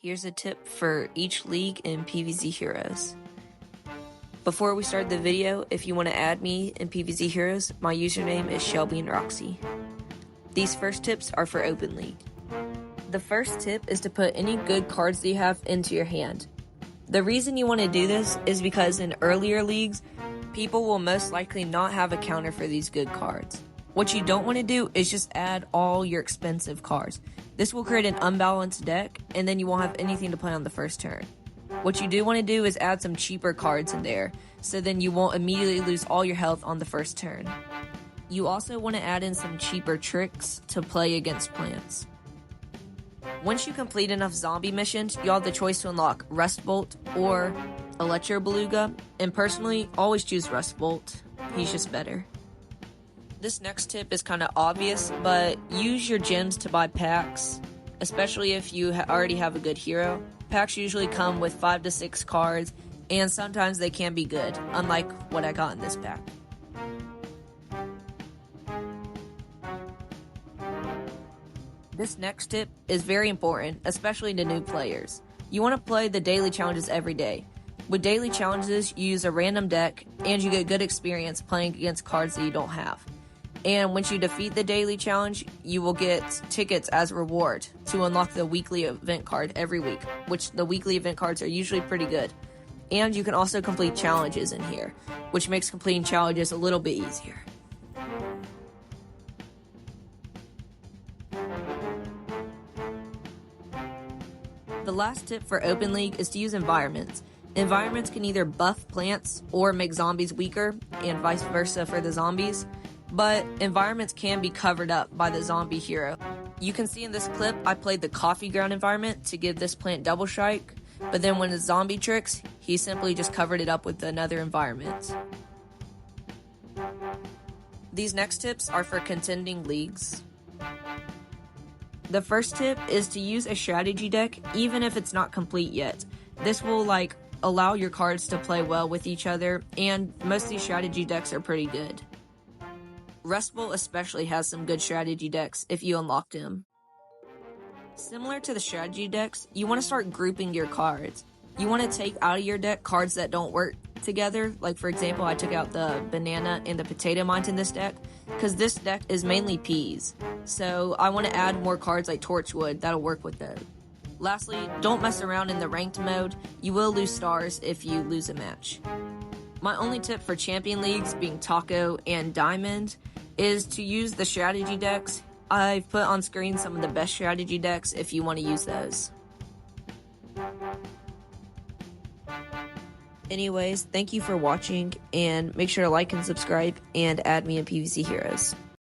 Here's a tip for each league in PvZ Heroes. Before we start the video, if you want to add me in PvZ Heroes, my username is Shelby and Roxy. These first tips are for Open League. The first tip is to put any good cards that you have into your hand. The reason you want to do this is because in earlier leagues, people will most likely not have a counter for these good cards. What you don't want to do is just add all your expensive cards. This will create an unbalanced deck, and then you won't have anything to play on the first turn. What you do want to do is add some cheaper cards in there, so then you won't immediately lose all your health on the first turn. You also want to add in some cheaper tricks to play against plants. Once you complete enough zombie missions, you'll have the choice to unlock Rust Bolt or Electro Beluga, and personally, always choose Rust Bolt. He's just better. This next tip is kind of obvious, but use your gems to buy packs, especially if you already have a good hero. Packs usually come with 5 to 6 cards, and sometimes they can be good, unlike what I got in this pack. This next tip is very important, especially to new players. You want to play the daily challenges every day. With daily challenges, you use a random deck, and you get good experience playing against cards that you don't have. And once you defeat the daily challenge, you will get tickets as a reward to unlock the weekly event card every week, which the weekly event cards are usually pretty good. And you can also complete challenges in here, which makes completing challenges a little bit easier. The last tip for Open League is to use environments. Environments can either buff plants or make zombies weaker, and vice versa for the zombies. But environments can be covered up by the zombie hero. You can see in this clip, I played the coffee ground environment to give this plant double strike, but then when the zombie tricks, he simply just covered it up with another environment. These next tips are for contending leagues. The first tip is to use a strategy deck even if it's not complete yet. This will allow your cards to play well with each other, and most of these strategy decks are pretty good. Rust Bolt especially has some good strategy decks if you unlocked him. Similar to the strategy decks, you want to start grouping your cards. You want to take out of your deck cards that don't work together. Like for example, I took out the banana and the potato mines in this deck because this deck is mainly peas. So I want to add more cards like Torchwood that'll work with those. Lastly, don't mess around in the ranked mode. You will lose stars if you lose a match. My only tip for champion leagues, being Taco and Diamond, is to use the strategy decks. I've put on screen some of the best strategy decks if you want to use those. Anyways, thank you for watching, and make sure to like and subscribe and add me in PvZ Heroes.